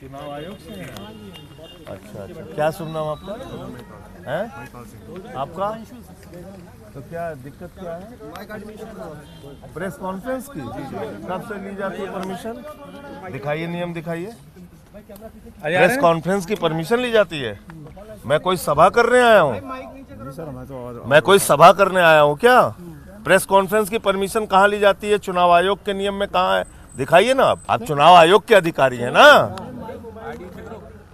चुनाव आयोग से हैं? अच्छा अच्छा, क्या शुभ नाम आपका है? आपका तो क्या दिक्कत क्या है? प्रेस कॉन्फ्रेंस की कब से ली जाती है परमिशन? दिखाइए, नियम दिखाइए। प्रेस कॉन्फ्रेंस की परमिशन ली जाती है? मैं कोई सभा करने आया हूँ? मैं कोई सभा करने आया हूँ क्या? प्रेस कॉन्फ्रेंस की परमिशन कहाँ ली जाती है? चुनाव आयोग के नियम में कहाँ है? दिखाइए ना। आप चुनाव आयोग के अधिकारी हैं ना,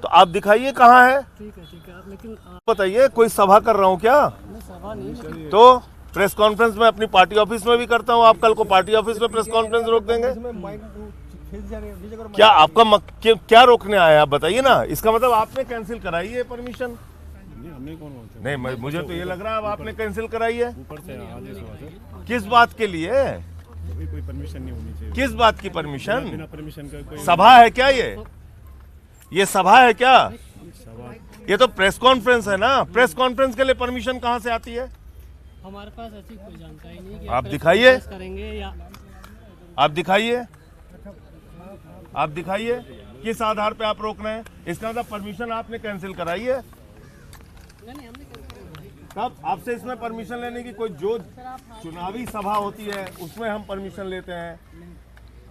तो आप दिखाइए कहाँ है। बताइए, कोई सभा कर रहा हूँ क्या? तो प्रेस कॉन्फ्रेंस में अपनी पार्टी ऑफिस में भी करता हूँ। आप कल को पार्टी ऑफिस में प्रेस कॉन्फ्रेंस रोक देंगे क्या? आपका क्या रोकने आए आप बताइए ना। इसका मतलब आपने कैंसिल कराई है परमिशन? नहीं, मुझे तो ये लग रहा है अब आपने कैंसिल कराई है। किस बात के लिए? कोई परमिशन नहीं होनी चाहिए। किस बात की परमिशन? बिना परमिशन का कोई सभा है क्या? ये सभा है क्या? ये तो प्रेस कॉन्फ्रेंस है ना। प्रेस कॉन्फ्रेंस के लिए परमिशन कहाँ से आती है? हमारे पास ऐसी कोई जानकारी नहीं कि आप दिखाइए, करेंगे या आप दिखाइए, आप दिखाइए किस आधार पे आप रोक रहे हैं। इसका मतलब परमिशन आपने कैंसिल कराई है। तब आपसे इसमें परमिशन लेने की कोई, जो चुनावी सभा होती है उसमें हम परमिशन लेते हैं,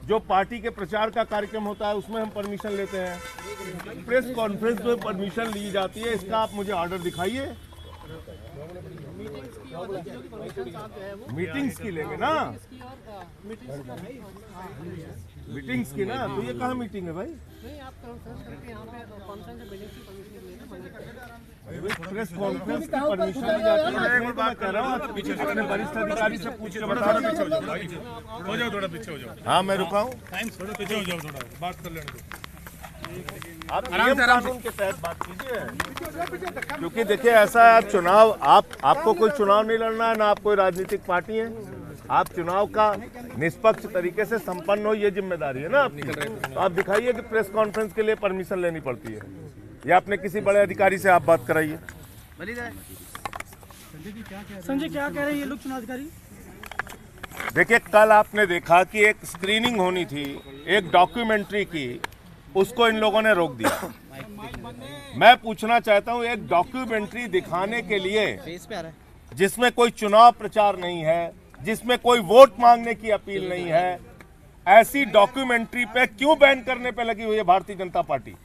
जो पार्टी के प्रचार का कार्यक्रम होता है उसमें हम परमिशन लेते हैं। प्रेस कॉन्फ्रेंस में परमिशन ली जाती है, इसका आप मुझे ऑर्डर दिखाइए। मीटिंग्स की लेंगे ना, मीटिंग्स की ना। तो ये कहाँ मीटिंग है भाई? प्रेस कॉन्फ्रेंस की परमिशन ली जाती है। मैं बात कर रहा हूँ, आप पीछे अपने वरिष्ठ अधिकारी से पूछ के बता रहे हो जाओ, थोड़ा पीछे हो जाओ। हाँ, मैं रुका हूँ। थोड़ा पीछे हो जाओ, थोड़ा बात कर लेने दो। आप नियम कानून के तहत बात कीजिए, क्योंकि देखिए ऐसा है, आप चुनाव, आपको कोई चुनाव नहीं लड़ना है ना, आप कोई राजनीतिक पार्टी है। आप चुनाव का निष्पक्ष तरीके से संपन्न हो, ये जिम्मेदारी है ना आपकी। तो आप दिखाइए कि प्रेस कॉन्फ्रेंस के लिए परमिशन लेनी पड़ती है, या अपने किसी बड़े अधिकारी से आप बात कराइए। संजय क्या कह रहे हैं ये लोग चुनाव अधिकारी? देखिए, कल आपने देखा कि एक स्क्रीनिंग होनी थी एक डॉक्यूमेंट्री की, उसको इन लोगों ने रोक दिया। मैं पूछना चाहता हूं, एक डॉक्यूमेंट्री दिखाने के लिए जिसमें कोई चुनाव प्रचार नहीं है, जिसमें कोई वोट मांगने की अपील नहीं है, ऐसी डॉक्यूमेंट्री पे क्यों बैन करने पे लगी हुई है भारतीय जनता पार्टी?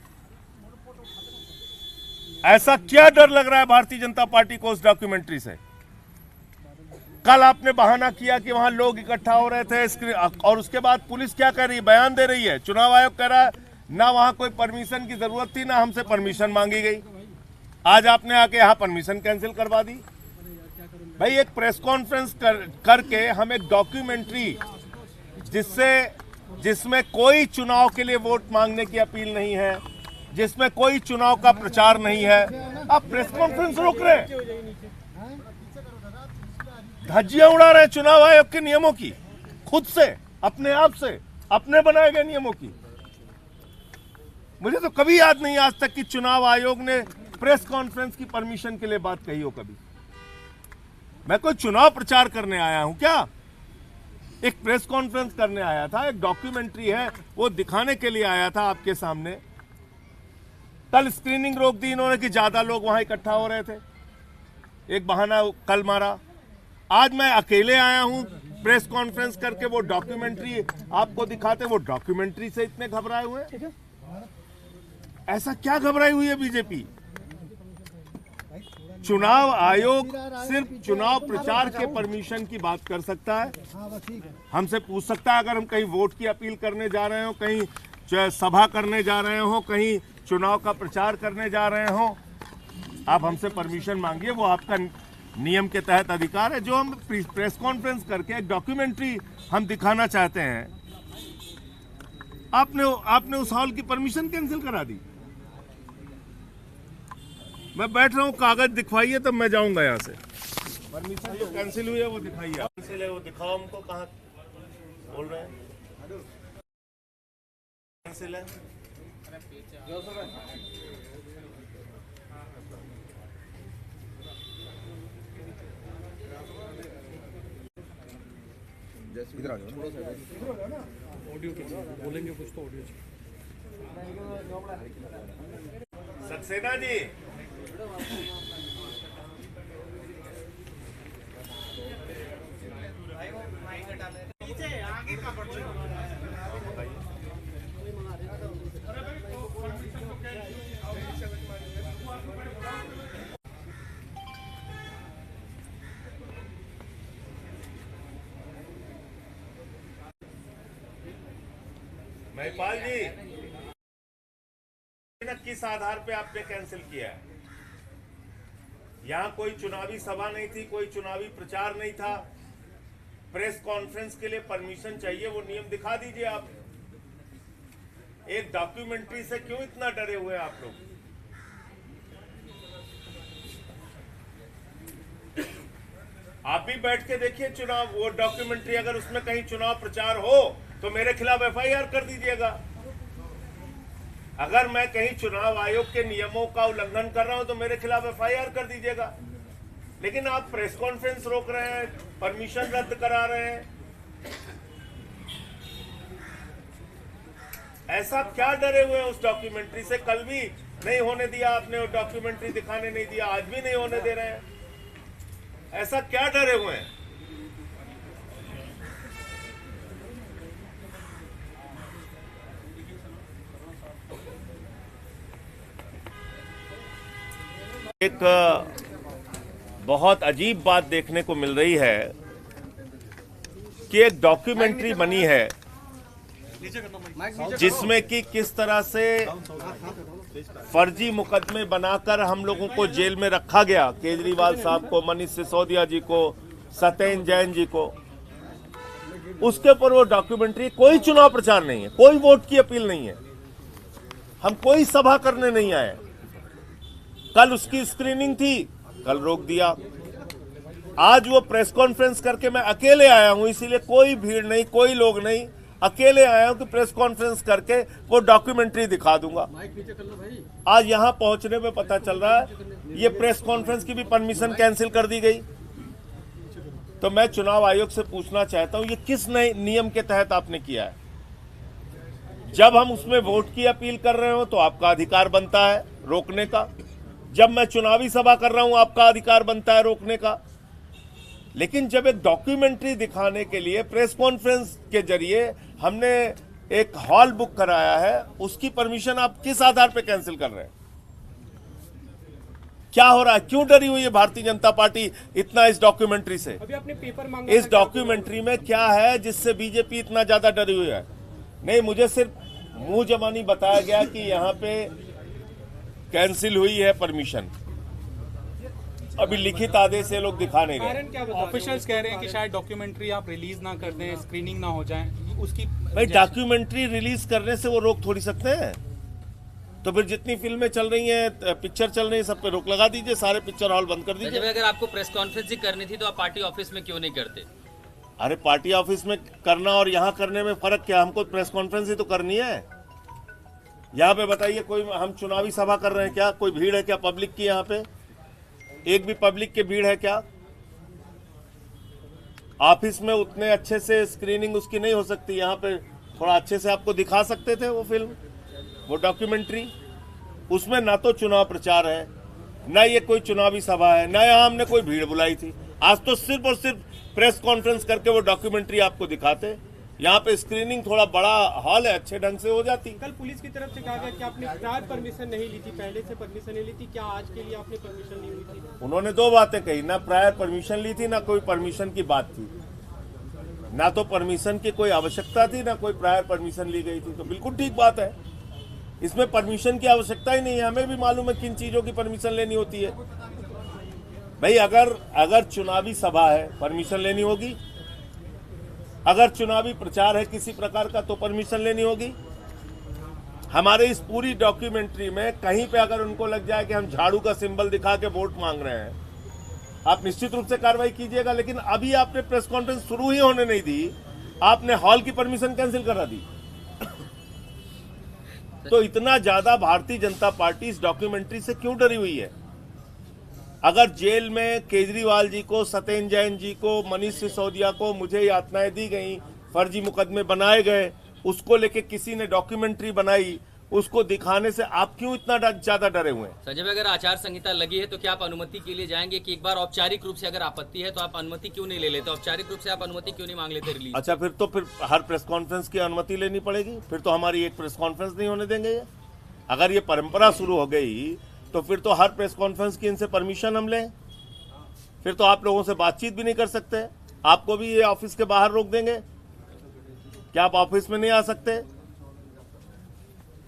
ऐसा क्या डर लग रहा है भारतीय जनता पार्टी को उस डॉक्यूमेंट्री से? कल आपने बहाना किया कि वहां लोग इकट्ठा हो रहे थे, और उसके बाद पुलिस क्या कर रही है? बयान दे रही है। चुनाव आयोग कह रहा है ना वहां कोई परमिशन की जरूरत थी, ना हमसे परमिशन मांगी गई। आज आपने आके यहां परमिशन कैंसिल करवा दी। भाई, एक प्रेस कॉन्फ्रेंस करके हम एक डॉक्यूमेंट्री जिसमें कोई चुनाव के लिए वोट मांगने की अपील नहीं है, जिसमें कोई चुनाव का प्रचार नहीं है, आप प्रेस कॉन्फ्रेंस रोक रहे हैं, धज्जियां उड़ा रहे हैं चुनाव आयोग के नियमों की, खुद से, अपने आप से, अपने बनाए गए नियमों की। मुझे तो कभी याद नहीं आज तक कि चुनाव आयोग ने प्रेस कॉन्फ्रेंस की परमिशन के लिए बात कही हो कभी। मैं कोई चुनाव प्रचार करने आया हूं क्या? एक प्रेस कॉन्फ्रेंस करने आया था, एक डॉक्यूमेंट्री है वो दिखाने के लिए आया था आपके सामने। कल स्क्रीनिंग रोक दी इन्होंने कि ज्यादा लोग वहां इकट्ठा हो रहे थे, एक बहाना कल मारा। आज मैं अकेले आया हूं प्रेस कॉन्फ्रेंस करके, वो डॉक्यूमेंट्री आपको दिखाते, वो डॉक्यूमेंट्री से इतने घबराए हुए हैं। ऐसा क्या घबराई हुई है बीजेपी? चुनाव आयोग सिर्फ चुनाव प्रचार के परमिशन की बात कर सकता है, हमसे पूछ सकता है अगर हम कहीं वोट की अपील करने जा रहे हो, कहीं सभा करने जा रहे हो, कहीं चुनाव का प्रचार करने जा रहे हो, आप हमसे परमिशन मांगिए, वो आपका नियम के तहत अधिकार है। जो हम प्रेस कॉन्फ्रेंस करके एक डॉक्यूमेंट्री हम दिखाना चाहते हैं, आपने उस हॉल की परमिशन कैंसिल करा दी। मैं बैठ रहा हूँ, कागज दिखवाइए तब मैं जाऊंगा यहाँ से। परमिशन जो कैंसिल हुई है वो दिखाइए। कैंसिल है वो दिखाओ हमको, कहाँ बोल रहे हैं कैंसिल है? इधर आ जाओ, ऑडियो बोलेंगे कुछ तो ऑडियो सक्सेना जी, महिपाल जी, किस आधार पे आपने कैंसिल किया है? यहाँ कोई चुनावी सभा नहीं थी, कोई चुनावी प्रचार नहीं था। प्रेस कॉन्फ्रेंस के लिए परमिशन चाहिए, वो नियम दिखा दीजिए आप। एक डॉक्यूमेंट्री से क्यों इतना डरे हुए हैं आप लोग? आप भी बैठ के देखिए चुनाव, वो डॉक्यूमेंट्री अगर उसमें कहीं चुनाव प्रचार हो तो मेरे खिलाफ एफआईआर कर दीजिएगा। अगर मैं कहीं चुनाव आयोग के नियमों का उल्लंघन कर रहा हूं तो मेरे खिलाफ एफआईआर कर दीजिएगा। लेकिन आप प्रेस कॉन्फ्रेंस रोक रहे हैं, परमिशन रद्द करा रहे हैं। ऐसा क्या डरे हुए हैं उस डॉक्यूमेंट्री से? कल भी नहीं होने दिया आपने, वो डॉक्यूमेंट्री दिखाने नहीं दिया, आज भी नहीं होने दे रहे हैं। ऐसा क्या डरे हुए हैं? एक बहुत अजीब बात देखने को मिल रही है कि एक डॉक्यूमेंट्री बनी है जिसमें कि किस तरह से फर्जी मुकदमे बनाकर हम लोगों को जेल में रखा गया, केजरीवाल साहब को, मनीष सिसोदिया जी को, सत्येंद्र जैन जी को। उसके ऊपर वो डॉक्यूमेंट्री, कोई चुनाव प्रचार नहीं है, कोई वोट की अपील नहीं है, हम कोई सभा करने नहीं आए। कल उसकी स्क्रीनिंग थी, कल रोक दिया। आज वो प्रेस कॉन्फ्रेंस करके मैं अकेले आया हूं, इसीलिए कोई भीड़ नहीं, कोई लोग नहीं, अकेले आया हूं कि प्रेस कॉन्फ्रेंस करके वो डॉक्यूमेंट्री दिखा दूंगा। आज यहां पहुंचने में पता चल रहा है ये प्रेस कॉन्फ्रेंस की भी परमिशन कैंसिल कर दी गई। तो मैं चुनाव आयोग से पूछना चाहता हूं, ये किस नए नियम के तहत आपने किया है? जब हम उसमें वोट की अपील कर रहे हो तो आपका अधिकार बनता है रोकने का, जब मैं चुनावी सभा कर रहा हूं आपका अधिकार बनता है रोकने का। लेकिन जब एक डॉक्यूमेंट्री दिखाने के लिए प्रेस कॉन्फ्रेंस के जरिए हमने एक हॉल बुक कराया है, उसकी परमिशन आप किस आधार पे कैंसिल कर रहे हैं? क्या हो रहा है? क्यों डरी हुई है भारतीय जनता पार्टी इतना इस डॉक्यूमेंट्री से? अभी आपने पेपर मांगा, इस डॉक्यूमेंट्री में क्या है जिससे बीजेपी इतना ज्यादा डरी हुई है? नहीं, मुझे सिर्फ मुंह जबानी बताया गया कि यहां पे कैंसिल हुई है परमिशन। अभी लिखित आदेश से लोग दिखा नहीं रहे। ऑफिशियल्स कह रहे हैं कि शायद डॉक्यूमेंट्री आप रिलीज ना कर दें, स्क्रीनिंग ना हो जाए उसकी। भाई डॉक्यूमेंट्री रिलीज करने से वो रोक थोड़ी सकते हैं। तो फिर जितनी फिल्में चल रही हैं, पिक्चर चल रही है, सब पे रोक लगा दीजिए, सारे पिक्चर हॉल बंद कर दीजिए। अगर आपको प्रेस कॉन्फ्रेंस ही करनी थी तो आप पार्टी ऑफिस में क्यों नहीं करते? अरे पार्टी ऑफिस में करना और यहाँ करने में फर्क क्या? हमको प्रेस कॉन्फ्रेंस ही तो करनी है। यहाँ पे बताइए, कोई हम चुनावी सभा कर रहे हैं क्या? कोई भीड़ है क्या पब्लिक की? यहाँ पे एक भी पब्लिक की भीड़ है क्या? ऑफिस में उतने अच्छे से स्क्रीनिंग उसकी नहीं हो सकती, यहाँ पे थोड़ा अच्छे से आपको दिखा सकते थे वो फिल्म, वो डॉक्यूमेंट्री। उसमें ना तो चुनाव प्रचार है, ना ये कोई चुनावी सभा है, ना यहाँ हमने कोई भीड़ बुलाई थी। आज तो सिर्फ और सिर्फ प्रेस कॉन्फ्रेंस करके वो डॉक्यूमेंट्री आपको दिखाते। यहाँ पे स्क्रीनिंग थोड़ा बड़ा हॉल है, अच्छे ढंग से हो जाती। कल पुलिस की तरफ से कहा गया कि आपने प्रायर परमिशन नहीं ली थी, पहले से परमिशन नहीं ली थी, क्या आज के लिए आपने परमिशन ली हुई थी? उन्होंने दो बातें कही, ना प्रायर परमिशन ली थी, ना कोई परमिशन की बात थी। ना तो परमिशन की कोई आवश्यकता थी, ना कोई प्रायर परमिशन ली गई थी। तो बिल्कुल ठीक बात है, इसमें परमिशन की आवश्यकता ही नहीं है। हमें भी मालूम है किन चीजों की परमिशन लेनी होती है। भाई अगर चुनावी सभा है परमिशन लेनी होगी, अगर चुनावी प्रचार है किसी प्रकार का तो परमिशन लेनी होगी। हमारे इस पूरी डॉक्यूमेंट्री में कहीं पे अगर उनको लग जाए कि हम झाड़ू का सिंबल दिखा के वोट मांग रहे हैं, आप निश्चित रूप से कार्रवाई कीजिएगा। लेकिन अभी आपने प्रेस कॉन्फ्रेंस शुरू ही होने नहीं दी, आपने हॉल की परमिशन कैंसिल करा दी। तो इतना ज्यादा भारतीय जनता पार्टी इस डॉक्यूमेंट्री से क्यों डरी हुई है? अगर जेल में केजरीवाल जी को, सत्येंद्र जैन जी को, मनीष सिसोदिया को मुझे यातनाएं दी गई, फर्जी मुकदमे बनाए गए, उसको लेके किसी ने डॉक्यूमेंट्री बनाई, उसको दिखाने से आप क्यों इतना ज्यादा डरे हुए हैं? संजय भाई, अगर आचार संहिता लगी है तो क्या आप अनुमति के लिए जाएंगे कि एक बार औपचारिक रूप से अगर आपत्ति है तो आप अनुमति क्यों नहीं ले लेते? औपचारिक रूप से आप अनुमति क्यों नहीं मांग लेते रिलीज? अच्छा, फिर हर प्रेस कॉन्फ्रेंस की अनुमति लेनी पड़ेगी? फिर तो हमारी एक प्रेस कॉन्फ्रेंस नहीं होने देंगे ये। अगर ये परंपरा शुरू हो गई तो फिर तो हर प्रेस कॉन्फ्रेंस की इनसे परमिशन हम लें। फिर तो आप लोगों से बातचीत भी नहीं कर सकते। आपको भी ये ऑफिस के बाहर रोक देंगे? क्या आप ऑफिस में नहीं आ सकते?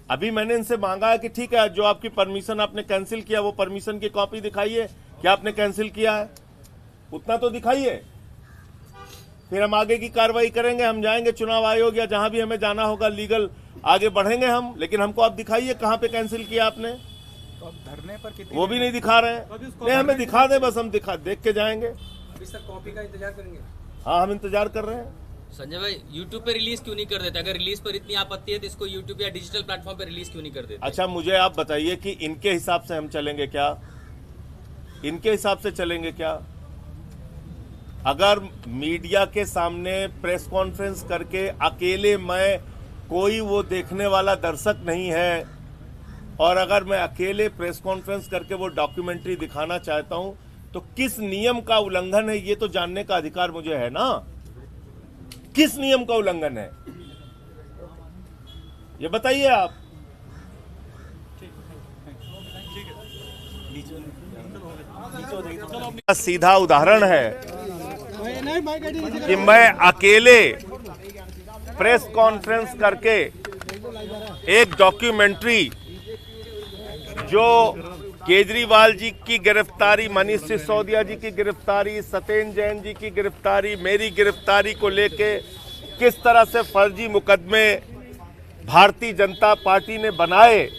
अभी मैंने इनसे मांगा है कि ठीक है, जो आपकी परमिशन आपने कैंसिल किया वो परमिशन की कॉपी दिखाइए, क्या आपने कैंसिल किया है उतना तो दिखाइए, फिर हम आगे की कार्रवाई करेंगे। हम जाएंगे चुनाव आयोग या जहां भी हमें जाना होगा, लीगल आगे बढ़ेंगे हम, लेकिन हमको आप दिखाइए कहां पे कैंसिल किया आपने। तो अब धरने पर कितनी वो भी नहीं दिखा रहे हैं। नहीं, हमें दिखा दें बस, हम देख के जाएंगे। अभी सर कॉपी का इंतजार करेंगे? हाँ, हम इंतजार कर रहे हैं। संजय भाई, यूट्यूब पे रिलीज क्यों नहीं कर देते? अगर रिलीज पर इतनी आपत्ति है तो इसको यूट्यूब या डिजिटल प्लेटफॉर्म पे रिलीज क्यों नहीं कर देते? अच्छा, मुझे आप बताइए कि इनके हिसाब से हम चलेंगे क्या? इनके हिसाब से चलेंगे क्या? अगर मीडिया के सामने प्रेस कॉन्फ्रेंस करके अकेले मैं, कोई वो देखने वाला दर्शक नहीं है, और अगर मैं अकेले प्रेस कॉन्फ्रेंस करके वो डॉक्यूमेंट्री दिखाना चाहता हूं तो किस नियम का उल्लंघन है ये तो जानने का अधिकार मुझे है ना। किस नियम का उल्लंघन है ये बताइए आप। सीधा उदाहरण है कि मैं अकेले प्रेस कॉन्फ्रेंस करके एक डॉक्यूमेंट्री, जो केजरीवाल जी की गिरफ्तारी, मनीष सिसोदिया जी की गिरफ्तारी, सत्येंद्र जैन जी की गिरफ्तारी, मेरी गिरफ्तारी को लेके किस तरह से फर्जी मुकदमे भारतीय जनता पार्टी ने बनाए,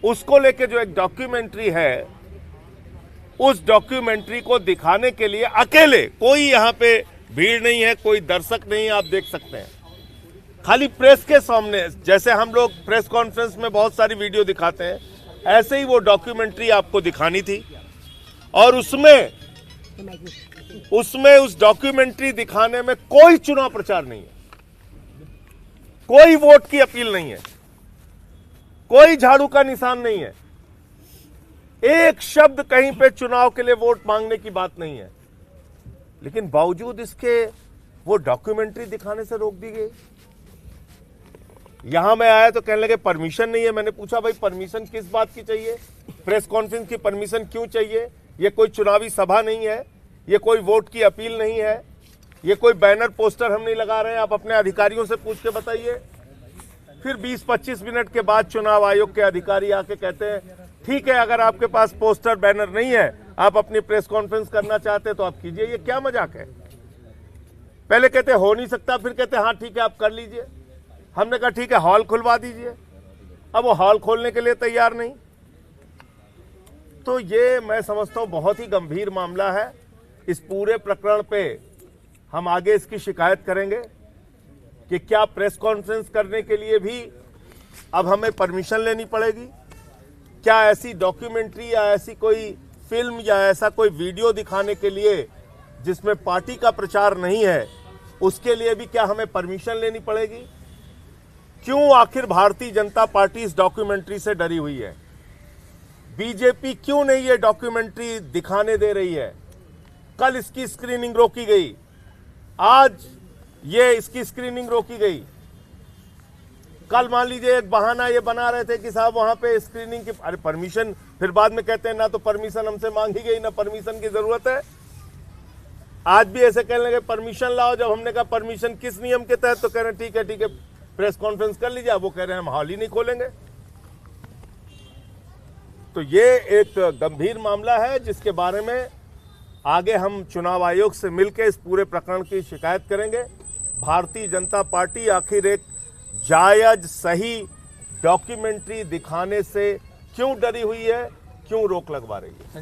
उसको लेके जो एक डॉक्यूमेंट्री है, उस डॉक्यूमेंट्री को दिखाने के लिए अकेले, कोई यहाँ पे भीड़ नहीं है, कोई दर्शक नहीं है, आप देख सकते हैं, खाली प्रेस के सामने, जैसे हम लोग प्रेस कॉन्फ्रेंस में बहुत सारी वीडियो दिखाते हैं, ऐसे ही वो डॉक्यूमेंट्री आपको दिखानी थी। और उसमें उस डॉक्यूमेंट्री दिखाने में कोई चुनाव प्रचार नहीं है, कोई वोट की अपील नहीं है, कोई झाड़ू का निशान नहीं है, एक शब्द कहीं पे चुनाव के लिए वोट मांगने की बात नहीं है, लेकिन बावजूद इसके वो डॉक्यूमेंट्री दिखाने से रोक दी गई। यहां मैं आया तो कहने लगे परमिशन नहीं है। मैंने पूछा भाई परमिशन किस बात की चाहिए? प्रेस कॉन्फ्रेंस की परमिशन क्यों चाहिए? ये कोई चुनावी सभा नहीं है, ये कोई वोट की अपील नहीं है, ये कोई बैनर पोस्टर हम नहीं लगा रहे हैं, आप अपने अधिकारियों से पूछ के बताइए। फिर 20-25 मिनट के बाद चुनाव आयोग के अधिकारी आके कहते हैं ठीक है, अगर आपके पास पोस्टर बैनर नहीं है, आप अपनी प्रेस कॉन्फ्रेंस करना चाहते तो आप कीजिए। ये क्या मजाक है? पहले कहते हो नहीं सकता, फिर कहते हाँ ठीक है आप कर लीजिए। हमने कहा ठीक है हॉल खुलवा दीजिए, अब वो हॉल खोलने के लिए तैयार नहीं। तो ये मैं समझता हूं बहुत ही गंभीर मामला है। इस पूरे प्रकरण पे हम आगे इसकी शिकायत करेंगे कि क्या प्रेस कॉन्फ्रेंस करने के लिए भी अब हमें परमिशन लेनी पड़ेगी? क्या ऐसी डॉक्यूमेंट्री या ऐसी कोई फिल्म या ऐसा कोई वीडियो दिखाने के लिए जिसमें पार्टी का प्रचार नहीं है, उसके लिए भी क्या हमें परमिशन लेनी पड़ेगी? क्यों आखिर भारतीय जनता पार्टी इस डॉक्यूमेंट्री से डरी हुई है? बीजेपी क्यों नहीं ये डॉक्यूमेंट्री दिखाने दे रही है? कल इसकी स्क्रीनिंग रोकी गई, आज ये इसकी स्क्रीनिंग रोकी गई। कल मान लीजिए एक बहाना ये बना रहे थे कि साहब वहां पे स्क्रीनिंग की, अरे परमिशन, फिर बाद में कहते हैं ना तो परमिशन हमसे मांगी गई, ना परमिशन की जरूरत है। आज भी ऐसे कहने लगे परमिशन लाओ, जब हमने कहा परमिशन किस नियम के तहत, तो कह रहे हैं ठीक है प्रेस कॉन्फ्रेंस कर लीजिए। वो कह रहे हैं हम हॉल ही नहीं खोलेंगे। तो ये एक गंभीर मामला है जिसके बारे में आगे हम चुनाव आयोग से मिलकर इस पूरे प्रकरण की शिकायत करेंगे। भारतीय जनता पार्टी आखिर एक जायज सही डॉक्यूमेंट्री दिखाने से क्यों डरी हुई है, क्यों रोक लगवा रही है?